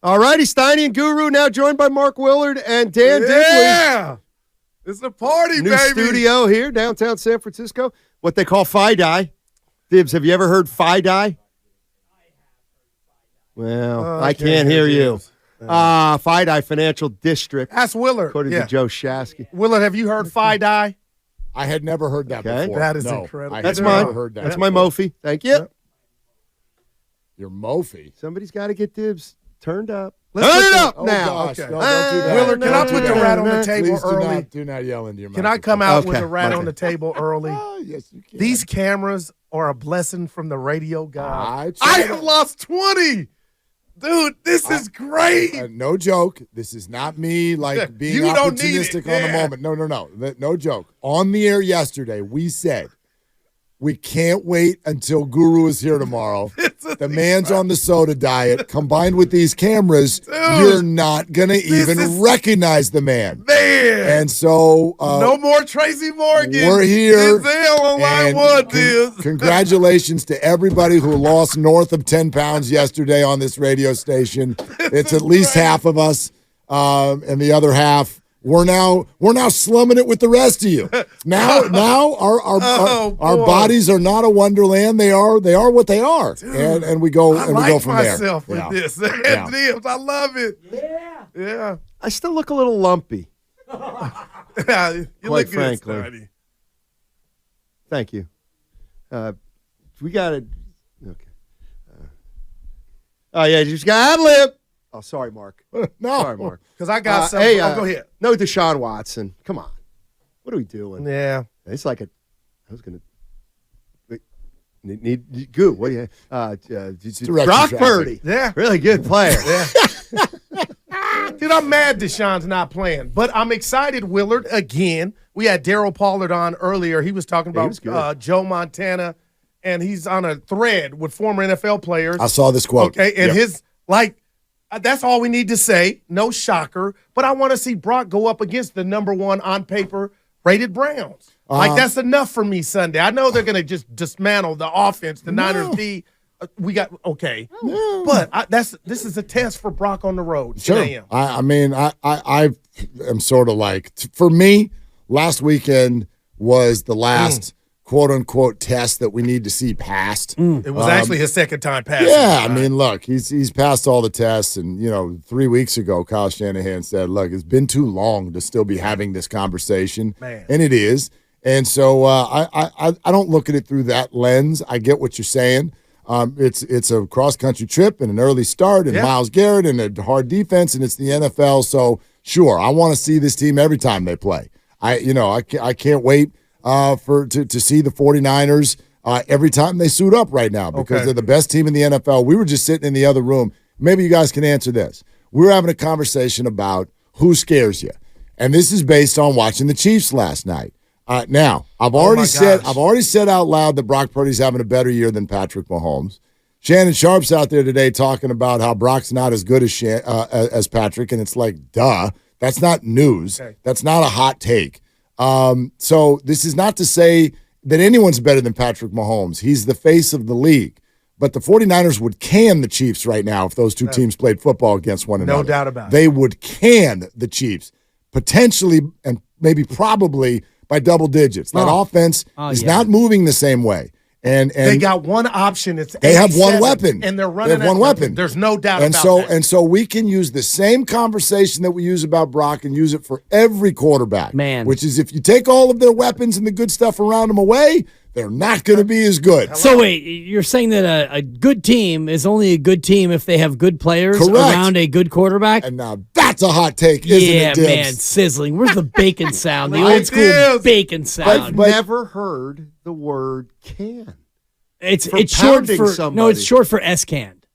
All righty, Steiny and Guru now joined by Mark Willard and Dan Dibley. Yeah, it's a party, New baby. studio here, downtown San Francisco. What they call FIDI. Dibs, have you ever heard FIDI? Well, I can't hear you. FIDI Financial District. That's Willard. According to Joe Shasky. Willard, have you heard FIDI? I had never heard that before. That is incredible. That's mine. Never heard that. That's my Mophie. Thank you. Yep. Your Mophie. Somebody's got to get Dibs turned up. Let's Turn put it the- up now. Gosh, Okay. no, don't do that. Willard, can I Don't put do the that. rat on the table Please early? do not yell into your Can I microphone. come out with Okay, the rat okay. on the table early? Yes, you can. These cameras are a blessing from the radio god. I I have lost 20. Dude, this is great. No joke. This is not me like being You don't need opportunistic it. on the Yeah. moment. No. No joke. On the air yesterday, we said we can't wait until Guru is here tomorrow. The man's on the soda diet. Combined with these cameras, you're not going to even recognize the man. Man. And so No more Tracy Morgan. we're here. Denzel on line and one, Diz. Congratulations to everybody who lost north of 10 pounds yesterday on this radio station. It's at least half of us, and the other half. We're now slumming it with the rest of you. Now our bodies are not a wonderland. They are what they are, and we go I we like go from there. myself with this. Dibs, I love it. Yeah. I still look a little lumpy. You Quite look good, frankly. Steiny. Thank you. We got it. Okay. Oh, yeah, you just got ad-lib. Oh, sorry, Mark. No, Sorry, Mark. Because I got something. Hey, go ahead. No, Deshaun Watson. Come on. What are we doing? Yeah. It's like I was going to. Need Goo. What do you? direction Brock traffic. Purdy. Yeah. Really good player. Dude, I'm mad Deshaun's not playing, but I'm excited, Willard, again. We had Daryl Pollard on earlier. He was talking Yeah, he was about good. Joe Montana, and he's on a thread with former NFL players. I saw this quote. Okay, and Yep. that's all we need to say. No shocker. But I want to see Brock go up against the number one on paper rated Browns. That's enough for me Sunday. I know they're going to just dismantle the offense, the Niners D. We got okay, but this is a test for Brock on the road. Sure. 10 a.m. I am sort of like, for me, last weekend was the last quote unquote test that we need to see passed. It was actually his second time passing. Yeah, I mean, look, he's passed all the tests, and 3 weeks ago, Kyle Shanahan said, "Look, it's been too long to still be having this conversation," and it is. And so I don't look at it through that lens. I get what you're saying. It's a cross country trip and an early start, and Myles Garrett and a hard defense, and it's the NFL. So sure, I want to see this team every time they play. I can't wait to see the 49ers every time they suit up right now because they're the best team in the NFL. We were just sitting in the other room. Maybe you guys can answer this. We were having a conversation about who scares you, and this is based on watching the Chiefs last night. Now, I've already said out loud that Brock Purdy's having a better year than Patrick Mahomes. Shannon Sharp's out there today talking about how Brock's not as good as Patrick, and it's like, duh. That's not news. Okay. That's not a hot take. So this is not to say that anyone's better than Patrick Mahomes. He's the face of the league. But the 49ers would can the Chiefs right now if those two teams played football against one another. No doubt about it. They would can the Chiefs, potentially and maybe probably by double digits. That offense is not moving the same way. And they got one option. It's they have one weapon, and they're running. They have one weapon. There's no doubt about that. And so we can use the same conversation that we use about Brock and use it for every quarterback. Which is if you take all of their weapons and the good stuff around them away, they're not going to be as good. So wait, you're saying that a good team is only a good team if they have good players around a good quarterback? And now that's a hot take, isn't it, Dibs? Yeah, man, sizzling. Where's the bacon sound? The old school bacon sound. I've never heard the word can. It's short for somebody. No, it's short for S-canned.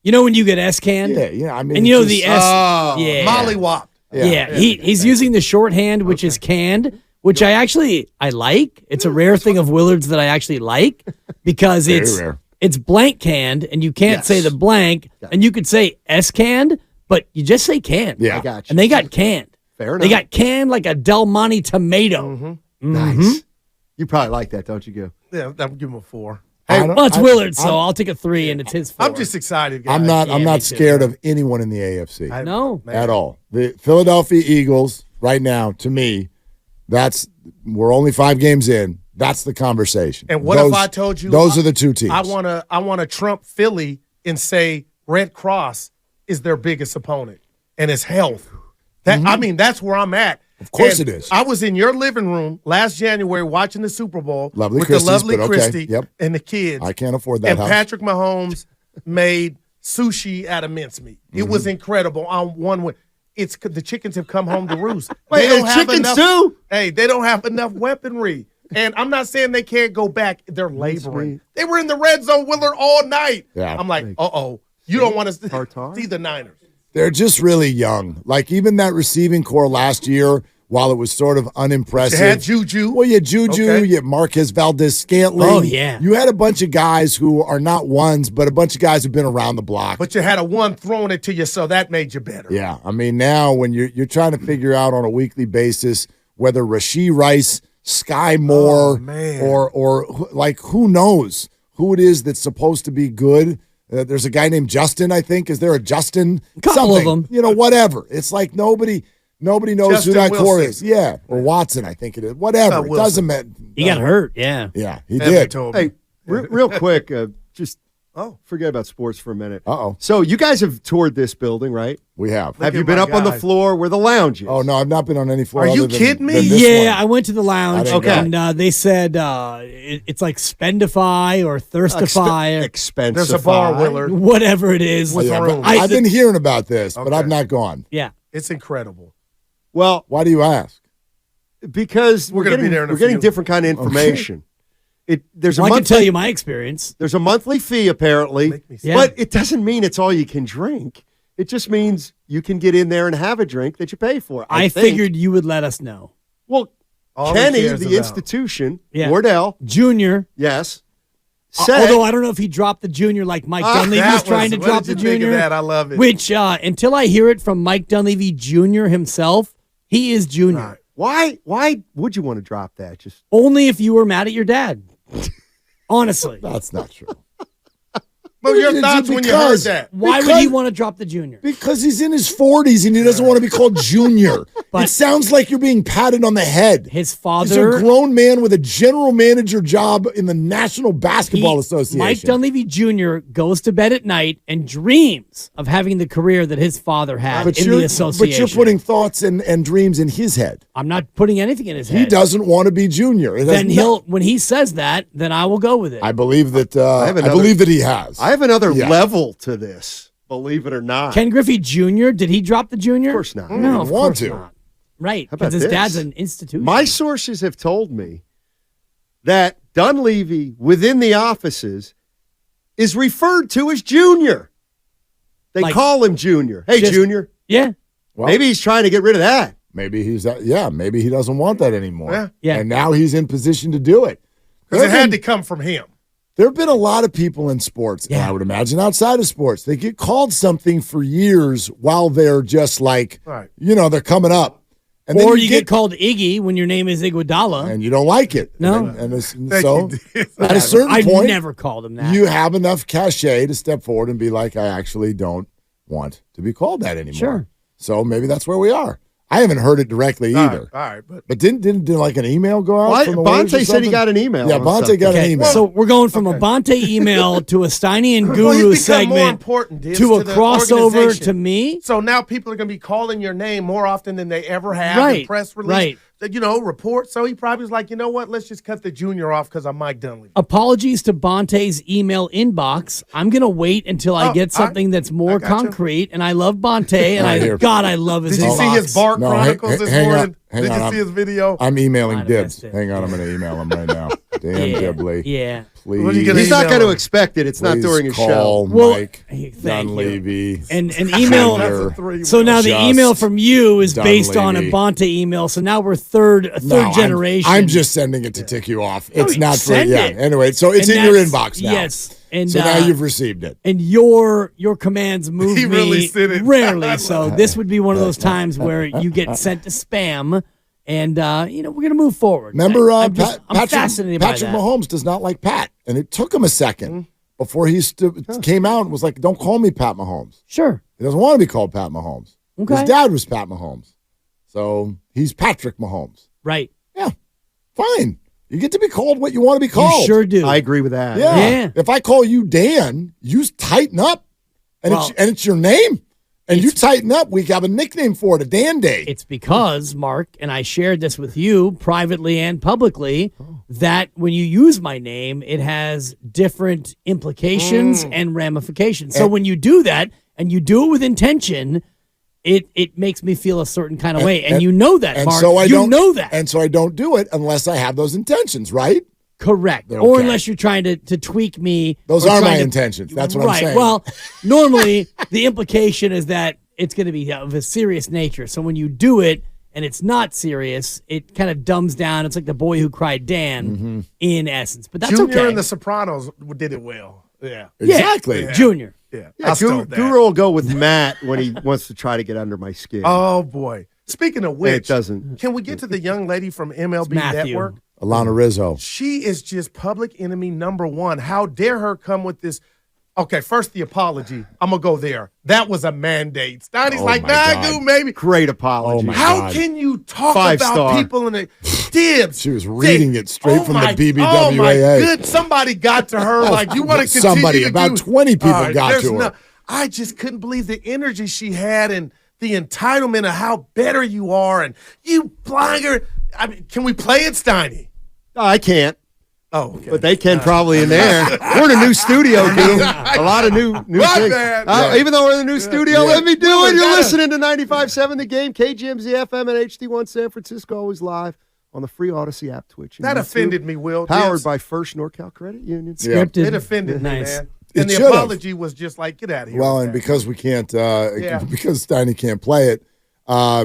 You know when you get S-canned? Yeah. I mean, and you know the S. Mollywop. Yeah. He's using the shorthand, which is canned. Which I like. It's a rare thing of Willard's that I actually like because it's blank canned and you can't say the blank and you could say S canned, but you just say canned. Yeah, I got you. And they got canned. Fair enough. They got canned like a Del Monte tomato. Nice. You probably like that, don't you, Gil? Yeah, I'll give him a 4. Well, it's Willard, so I'll take a 3, and it's his 4. I'm just excited, guys. I'm not. I'm me not too. scared of anyone in the AFC No. at all. The Philadelphia Eagles right now, to me, we're only 5 games in. That's the conversation. And what if I told you those are the 2 teams? I want to trump Philly and say Red Cross is their biggest opponent and it's health. I mean, that's where I'm at. Of course And it is. I was in your living room last January watching the Super Bowl Lovely with Christie's, the lovely but okay. Christie Yep. and the kids. I can't afford that And house. Patrick Mahomes made sushi out of mincemeat. It was incredible on one win. The chickens have come home to roost. Wait, They don't have chickens enough, too? Hey, they don't have enough weaponry. And I'm not saying they can't go back. They're laboring. They were in the red zone, Willard, all night. Yeah. I'm like, you don't want to Tartar? see the Niners. They're just really young. Like even that receiving core last year, while it was sort of unimpressive. You had Juju. Well, you had Juju, Okay. you had Marquez Valdez-Scantling. Oh, yeah. You had a bunch of guys who are not ones, but a bunch of guys who've been around the block. But you had a one throwing it to you, so that made you better. Yeah, I mean now when you're trying to figure out on a weekly basis whether Rashee Rice, Sky Moore, or like who knows who it is that's supposed to be good. There's a guy named Justin, I think. Is there a Justin? Couple of them. You know, whatever. It's like nobody knows Justin who that core Wilson. is. Yeah, or Watson, I think it is. Whatever. It Wilson. doesn't matter. He got hurt, yeah. Yeah, he Evan did. told me. Hey, real quick, just Oh. forget about sports for a minute. Uh-oh. So you guys have toured this building, right? We have. Have at you been my up on the guy. floor where the lounge is? Oh no, I've not been on any floor. Are you other than- kidding me? than this Yeah, one. I went to the lounge, I didn't go. and they said it's like Spendify or Thirstify or Expensive. There's a bar, Willard. whatever it is. With Yeah, room. but I've been hearing about this, but I've not gone. Yeah. It's incredible. Well, Why do you ask? because we're gonna be getting there in a we're getting few. different kind of information. There's Well, a I can monthly, tell you my experience. There's a monthly fee apparently, Make me sick. Yeah. but it doesn't mean it's all you can drink. It just means you can get in there and have a drink that you pay for. I think. figured you would let us know. Well, All he Kenny, cares the about. institution, Yeah. Wardell, Junior. yes, said Although I don't know if he dropped the junior like Mike Dunleavy That was trying to what drop did the you think of junior. that? I love it. Which, until I hear it from Mike Dunleavy Jr. himself, he is junior. Right. why would you want to drop that? Just Only if you were mad at your dad. Honestly. That's not true. What were your thoughts when you heard Because- that? Why would he want to drop the junior? Because he's in his 40s and he doesn't want to be called junior. But- it sounds like you're being patted on the head. His He's a father, grown man with a general manager job in the National Basketball Association. Mike Dunleavy Jr. goes to bed at night and dreams of having the career that his father had in the association. But you're putting thoughts and dreams in his head. I'm not putting anything in his head. He doesn't want to be junior. It has Then when he says that, then I will go with it. I believe that. I have another- believe that he has. I have another Yeah. level to this, believe it or not. Ken Griffey Jr., did he drop the junior? Of course not. No, of want course to. not. Right, How about because his this? dad's an institution. My sources have told me that Dunleavy within the offices is referred to as Junior. They Like- call him Junior. Hey, Just- Junior. Yeah. Well, Maybe he's trying to get rid of that. maybe he's maybe he doesn't want that anymore. Yeah. Yeah. And now he's in position to do it. Because it had to come from him. There have been a lot of people in sports, and Yeah. I would imagine outside of sports, they get called something for years while they're just like, Right. they're coming up. And Or then you get called Iggy when your name is Iguodala. and you don't like it. No. And Thank so you. at a certain I've point, never called him that. you have enough cachet to step forward and be like, I actually don't want to be called that anymore. Sure. So maybe that's where we are. I haven't heard it directly either. All right, but But didn't like an email go out from the Warriors or Bonte said he something? got an email. Yeah, on Bonte something. got an Okay, email. so we're going from a Bonte email to a Steiny and Well, Guru he's become more segment important, Dibs, to a the crossover organization. to me. So now people are going to be calling your name more often than they ever have. Right, In press release, right. Report. So he probably was like, you know what? Let's just cut the junior off because I'm Mike Dunleavy. Apologies to Bonte's email inbox. I'm going to wait until I Oh, get something that's more gotcha. concrete. And I love Bonte, and Right here. I love his Did you inbox. see his bar No, chronicles this hang on, morning? hang Did on, you see his video? I'm emailing Might have Dibs. missed it. Hang on, I'm going to email him right now. Dan Yeah, Dibley. yeah. Please. What are you gonna He's not email going to him. expect it. It's not please during his call show. Well, Mike hey, thank you. Dunleavy. And email. That's a three. So now the Just email from you is based on a Dunleavy. Bonte email. So now we're a third No, generation. I'm just sending it to tick you off. It's you not for send yeah. it. Anyway, so it's And in your that's- inbox now. Yes. And So now you've received it. and your commands move He me really sent it. rarely. So this would be one of those times where you get sent to spam, And, we're going to move forward. Remember, I'm fascinated by Patrick that. Mahomes does not like Pat. And it took him a second before he came out and was like, don't call me Pat Mahomes. Sure. He doesn't want to be called Pat Mahomes. Okay. His dad was Pat Mahomes. So he's Patrick Mahomes. Right. Yeah, fine. You get to be called what you want to be called. You sure do. I agree with that. Yeah. If I call you Dan, you tighten up. And it's your name. And you tighten up. We have a nickname for it, a Dan Day. It's because, Mark, and I shared this with you privately and publicly, that when you use my name, it has different implications and ramifications. So when you do that, and you do it with intention, it makes me feel a certain kind of way. And you know that, Mark. So you know that. And so I don't do it unless I have those intentions, right? Correct. Okay. Or unless you're trying to tweak me. Those are my intentions. That's what I'm saying. Well, normally the implication is that it's going to be of a serious nature. So when you do it and it's not serious, it kind of dumbs down. It's like the boy who cried Dan in essence. But that's Junior okay. and the Sopranos did it well. Yeah. Exactly. Yeah. Junior. Yeah. Guru will go with Matt when he wants to try to get under my skin. Oh, boy. Speaking of which, it doesn't. Can we get to the young lady from MLB Matthew. Network? Alana Rizzo. She is just public enemy number one. How dare her come with this? Okay, first the apology. I'm going to go there. That was a mandate. Steiny's like, my nah, God. dude, maybe. Great apology. Oh, my How God. can you talk 5-star. about people in the Dibs? She was reading it straight from the BBWAA. Oh, my good. Somebody got to her. Like, you want to continue Somebody, to about do, 20 people All right, got there's to her. I just couldn't believe the energy she had and the entitlement of how better you are. And you blanger. I mean, can we play it, Steiny? I can't. Oh, okay. But they can probably in there. We're in a new studio, dude. A lot of new My things. bad. Even though we're in the new studio, Yeah. let me do Well, it. we You're gotta- listening to 95.7 The Game, KGMZ FM and HD1 San Francisco, always live on the free Odyssey app, Twitch. and That YouTube. offended me, Will. Powered Dibs. by First NorCal Credit Union. Yeah. Scripted. It offended me, Nice. man. It And the should've. apology was just like, get out of here. Well, with and that. because we can't, Yeah. because Steiny can't play it,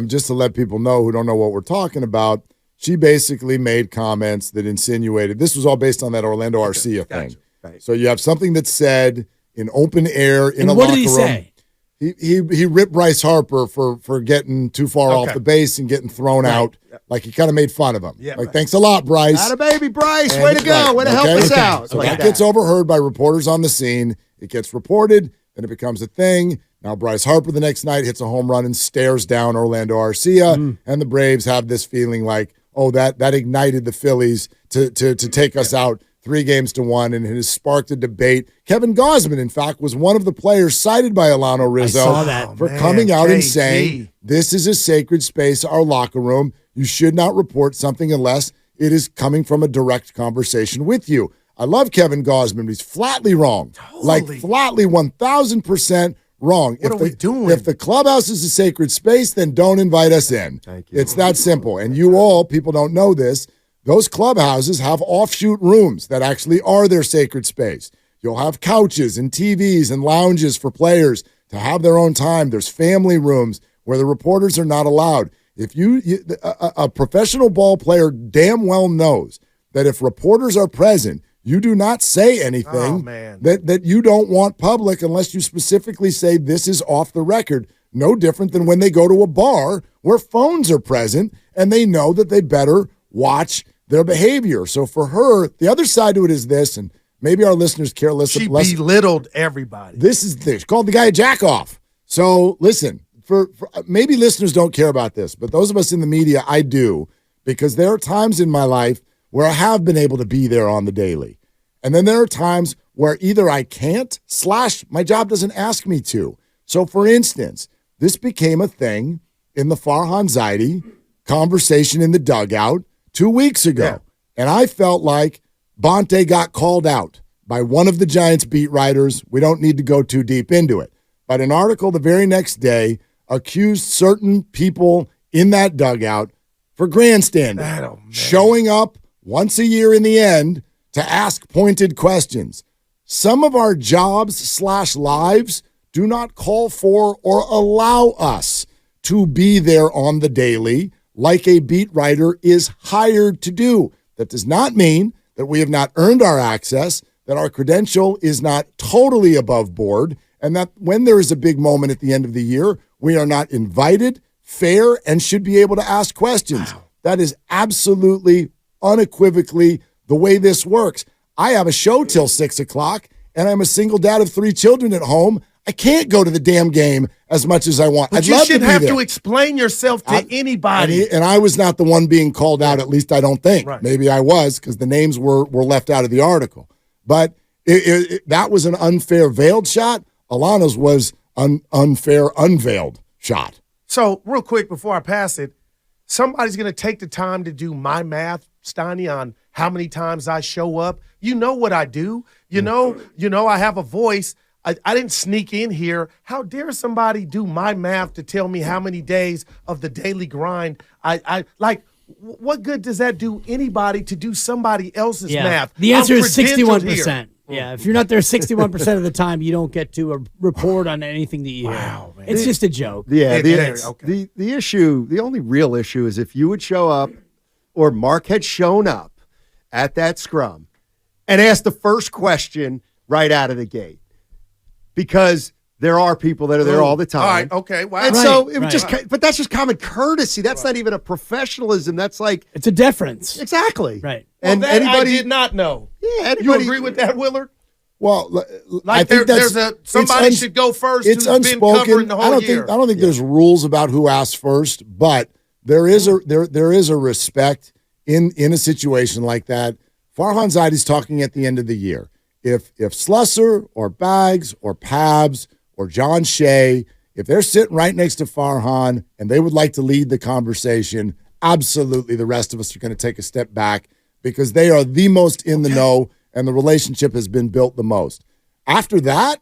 just to let people know who don't know what we're talking about, she basically made comments that insinuated this was all based on that Orlando Arcia thing. Right. So you have something that's said in open air in And a what locker did he room. say? He ripped Bryce Harper for getting too far off the base and getting thrown out. Like he kind of made fun of him. Yeah, like, thanks a lot, Bryce. Atta baby, Bryce. And- Way to go. right, Way to help okay. us out. So Like that gets overheard by reporters on the scene. It gets reported, then it becomes a thing. Now Bryce Harper the next night hits a home run and stares down Orlando Arcia, and the Braves have this feeling like, oh, that ignited the Phillies to take us out 3-1, and it has sparked a debate. Kevin Gausman, in fact, was one of the players cited by Alano Rizzo saw that. for man, coming out and JG. saying, this is a sacred space, our locker room. You should not report something unless it is coming from a direct conversation with you. I love Kevin Gausman, but he's flatly wrong. Like, flatly 1,000% wrong. What are we doing? If the clubhouse is a sacred space, then don't invite us in. Thank you. It's that simple. And you all, people don't know this, those clubhouses have offshoot rooms that actually are their sacred space. You'll have couches and TVs and lounges for players to have their own time. There's family rooms where the reporters are not allowed. If a professional ball player damn well knows that if reporters are present, you do not say anything that you don't want public unless you specifically say this is off the record. No different than when they go to a bar where phones are present and they know that they better watch their behavior. So for her, the other side to it is this, and maybe our listeners care less. She belittled everybody. This is she called the guy a jack-off. So listen, for maybe listeners don't care about this, but those of us in the media, I do, because there are times in my life where I have been able to be there on the daily. And then there are times where either I can't / my job doesn't ask me to. So for instance, this became a thing in the Farhan Zaidi conversation in the dugout 2 weeks ago. Yeah. And I felt like Bonte got called out by one of the Giants beat writers. We don't need to go too deep into it. But an article the very next day accused certain people in that dugout for grandstanding, showing up once a year in the end to ask pointed questions. Some of our jobs / lives do not call for or allow us to be there on the daily like a beat writer is hired to do. That does not mean that we have not earned our access, that our credential is not totally above board, and that when there is a big moment at the end of the year, we are not invited, fair, and should be able to ask questions. That is absolutely, unequivocally the way this works. I have a show till 6 o'clock, and I'm a single dad of 3 children at home. I can't go to the damn game as much as I want. But I'd you love shouldn't to be have there. to explain yourself to anybody. And I was not the one being called out, at least I don't think. Right. Maybe I was, because the names were left out of the article. But that was an unfair veiled shot. Alana's was an unfair unveiled shot. So, real quick before I pass it, somebody's going to take the time to do my math, Steiny, on how many times I show up. You know what I do. You know, I have a voice. I didn't sneak in here. How dare somebody do my math to tell me how many days of the daily grind I like? What good does that do anybody to do somebody else's math? The answer is I'm credentialed 61%. Yeah, if you're not there 61% of the time, you don't get to report on anything that you hear. Wow, man. It's just a joke. Yeah, Okay. the issue, the only real issue is if you would show up, or Mark had shown up at that scrum and asked the first question right out of the gate, because there are people that are there all the time. All right, okay, wow. And so it would right. but that's just common courtesy. That's not even a professionalism. That's like It's a deference. exactly Right. Well, And that anybody I did not know. Yeah, You anybody agree with that, Willard? Well, Like I think somebody should go first It's who's been unspoken. covering the whole year. I don't think there's rules about who asks first, but there is a respect in a situation like that. Farhan Zaidi's talking at the end of the year. If Slusser or Baggs or Pabs or John Shea, if they're sitting right next to Farhan and they would like to lead the conversation, absolutely the rest of us are going to take a step back, because they are the most in the know and the relationship has been built the most. After that,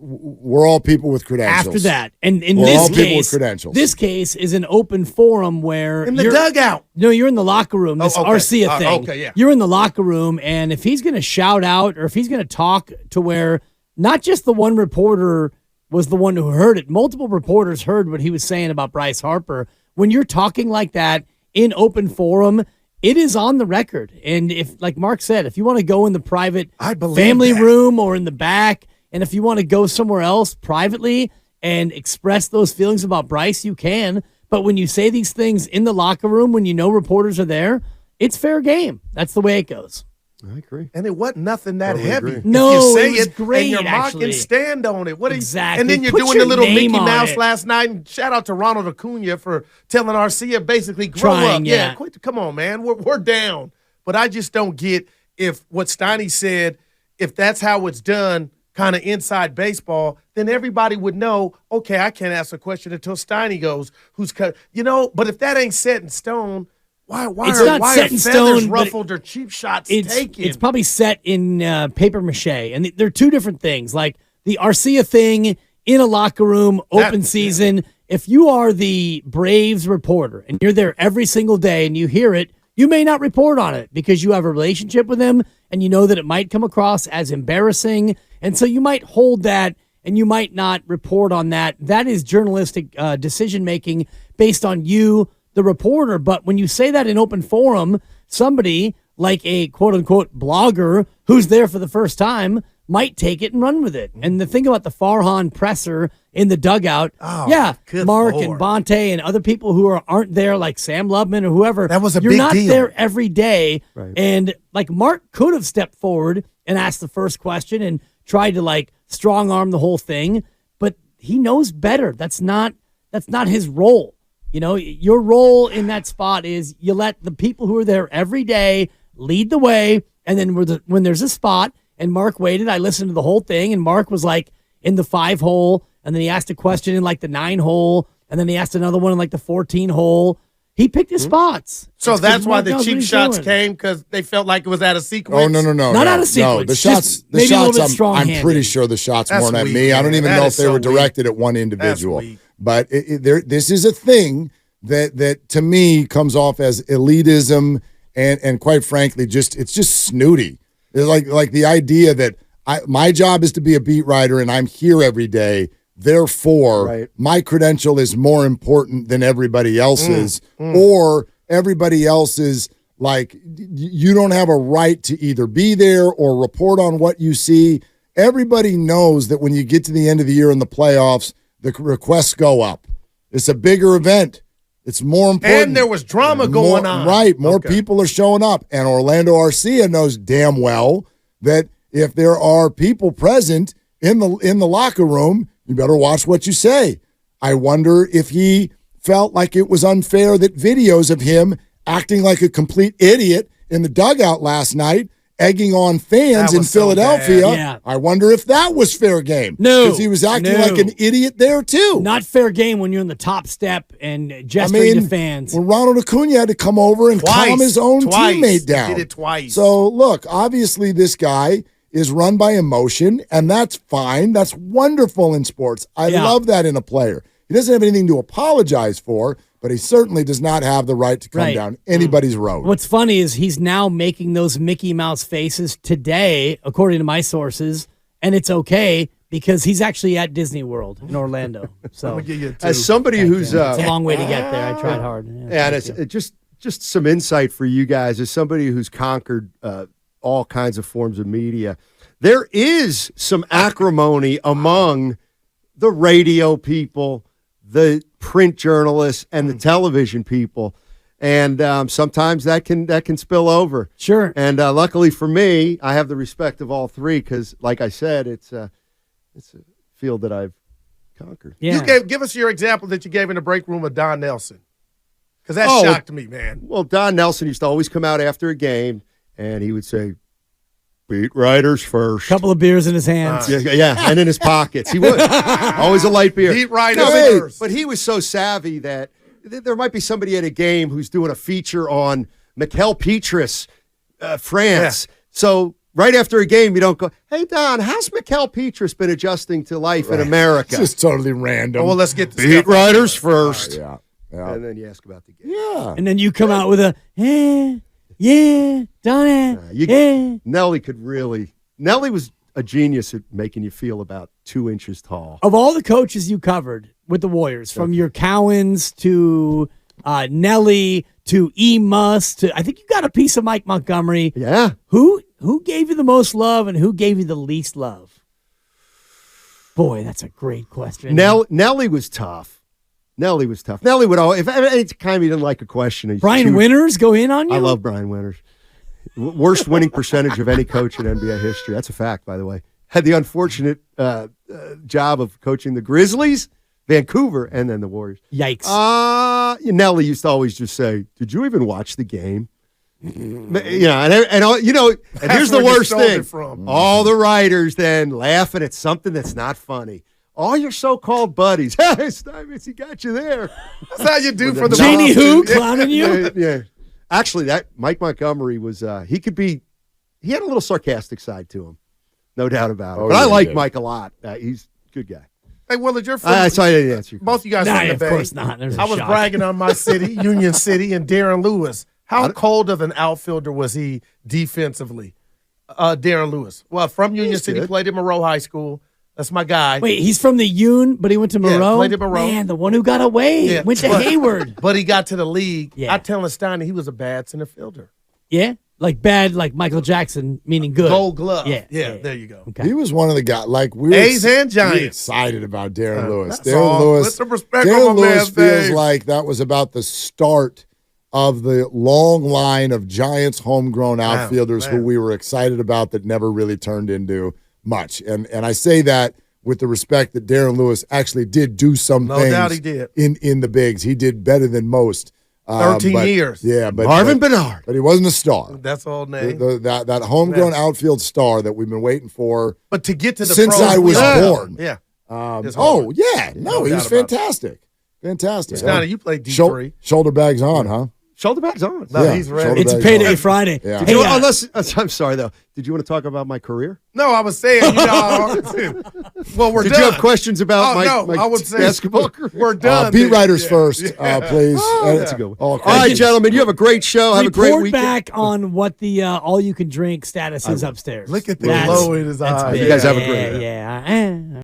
we're all people with credentials. After that, and in We're all this people with case, credentials. this case is an open forum where In the dugout. No, you're in the locker room. This okay. Arcia thing. Okay, yeah. You're in the locker room, and if he's going to shout out or if he's going to talk to where not just the one reporter was the one who heard it, multiple reporters heard what he was saying about Bryce Harper. When you're talking like that in open forum, it is on the record. And if, like Mark said, if you want to go in the private family room or in the back, and if you want to go somewhere else privately and express those feelings about Bryce, you can. But when you say these things in the locker room, when you know reporters are there, it's fair game. That's the way it goes. I agree. And it wasn't nothing that Totally heavy. agree. If No, you say it was great, and you're mocking, actually. stand on it. What are Exactly. And then you're Put doing your the little name Mickey on Mouse it. last night. And shout out to Ronald Acuna for telling Arcia basically grow Trying, up. yeah. Quit, come on, man. We're down. But I just don't get if what Steiny said, if that's how it's done, kind of inside baseball, then everybody would know, okay, I can't ask a question until Steiny goes, who's cut. But if that ain't set in stone, why It's are, not why set are in feathers stone, but ruffled or cheap shots taken? It's probably set in paper mache, and they're two different things. Like the Arcia thing in a locker room, open season. If you are the Braves reporter and you're there every single day and you hear it, you may not report on it because you have a relationship with him and you know that it might come across as embarrassing, and so you might hold that and you might not report on that. That is journalistic decision making based on you, the reporter. But when you say that in open forum, somebody like a quote-unquote blogger who's there for the first time might take it and run with it. And the thing about the Farhan presser in the dugout, good Mark Lord. and Bonte and other people who aren't there, like Sam Lubman or whoever, That was a you're big not deal. there every day. Right. And like Mark could have stepped forward and asked the first question and tried to like strong arm the whole thing, but he knows better. That's not his role. You know, your role in that spot is you let the people who are there every day lead the way, and then when there's a spot, and Mark waited, I listened to the whole thing, and Mark was like in the 5 hole, and then he asked a question in like the 9 hole, and then he asked another one in like the 14 hole. He picked his spots. So that's why Mark the knows what cheap he's shots doing. came, because they felt like it was out of sequence. Oh, no. Not out of sequence, No, the just shots, maybe a little bit I'm strong-handed. pretty sure the shots That's weren't at weak, me. I don't man. even That know is if they so were weak. directed at one individual. weak. But this is a thing that to me comes off as elitism and quite frankly, it's just snooty. It's like the idea that my job is to be a beat writer and I'm here every day. Therefore, my credential is more important than everybody else's, or everybody else's. Like, you don't have a right to either be there or report on what you see. Everybody knows that when you get to the end of the year in the playoffs, the requests go up. It's a bigger event. It's more important. And there was drama going on. Right. More people are showing up. And Orlando Arcia knows damn well that if there are people present in the locker room, you better watch what you say. I wonder if he felt like it was unfair that videos of him acting like a complete idiot in the dugout last night, egging on fans in Philadelphia. Yeah. I wonder if that was fair game. No. Because he was acting like an idiot there, too. Not fair game when you're in the top step and gesturing to fans. When Ronald Acuna had to come over and calm his own teammate down. He did it twice. So, look, obviously this guy is run by emotion, and that's fine. That's wonderful in sports. I love that in a player. He doesn't have anything to apologize for, but he certainly does not have the right to come down anybody's road. What's funny is he's now making those Mickey Mouse faces today, according to my sources, and it's okay because he's actually at Disney World in Orlando. So, as somebody who's it's a long way to get there. I tried hard. And it's just some insight for you guys as somebody who's conquered all kinds of forms of media. There is some acrimony among the radio people, the print journalists, and the television people, and sometimes that can spill over. Sure. And luckily for me, I have the respect of all three because, like I said, it's a field that I've conquered. Yeah. Give us your example that you gave in the break room of Don Nelson, because that shocked me, man. Well, Don Nelson used to always come out after a game, and he would say, "Beat writers first." Couple of beers in his hands. Yeah, and in his pockets. He would. Always a light beer. Beat writers first. But he was so savvy that there might be somebody at a game who's doing a feature on Mikel Petrus, France. Yeah. So right after a game, you don't go, "Hey, Don, how's Mikel Petrus been adjusting to life in America?" It's just totally random. Well, let's get the Beat writers first. Yeah. And then you ask about the game. Yeah. And then you come out with a, yeah, Donnie. Nelly was a genius at making you feel about 2 inches tall. Of all the coaches you covered with the Warriors, from your Cowens to Nelly to E. Muss to, I think you got a piece of Mike Montgomery. Yeah. Who gave you the most love and who gave you the least love? Boy, that's a great question. Nelly was tough. Nelly would always, if any time he didn't like a question. Brian Winters go in on you? I love Brian Winters. Worst winning percentage of any coach in NBA history. That's a fact, by the way. Had the unfortunate job of coaching the Grizzlies, Vancouver, and then the Warriors. Yikes. Nelly used to always just say, "Did you even watch the game?" And here's the worst thing. All the writers then laughing at something that's not funny. All your so-called buddies. Hey, Steinmetz, he got you there. That's how you do for the Janie who clowning you? Yeah. Actually, that Mike Montgomery was he had a little sarcastic side to him. No doubt about it. But I like Mike a lot. He's a good guy. Hey, Willard, you're from I didn't answer you. Both you guys from the of Bay. Course not. I was bragging on my city, Union City, and Darren Lewis. How cold of an outfielder was he defensively? Darren Lewis. Well, from Union City, good. Played at Monroe High School. That's my guy. Wait, he's from the Union, but he went to Monroe? Played at Monroe. Man, the one who got away. Went to Hayward. But he got to the league. Yeah. I telling Steiny he was a bad center fielder. Yeah? Like bad, like Michael Jackson, meaning good. Gold glove. Yeah. There you go. Okay. He was one of the guys, like we were A's and Giants. we excited about Darren Lewis. That's Darren all. Lewis, Put some respect Darren on my Lewis man's feels name. like that was about the start of the long line of Giants homegrown outfielders who we were excited about that never really turned into much. And I say that with the respect that Darren Lewis actually did do some things. No doubt he did. In the bigs. He did better than most. 13 years. Yeah, but Marvin Bernard. But he wasn't a star. That's all name. That homegrown outfield star that we've been waiting for. But to get to the since pros, I was born. Yeah. No, he was fantastic. Fantastic. Steiny, you played D3. Shoulder bags on, huh? Shoulder bags on. No, he's ready. It's payday Friday. Yeah. Hey, I'm sorry, though. Did you want to talk about my career? No, I was saying, well, we're Did done. you have questions about my I would say basketball career? We're done. Beat writers first, please. That's a good one. All right, gentlemen, you have a great show. Have a great Report weekend. back on what the all-you-can-drink status is upstairs. Look at the glow in his eyes. You guys have a great Yeah.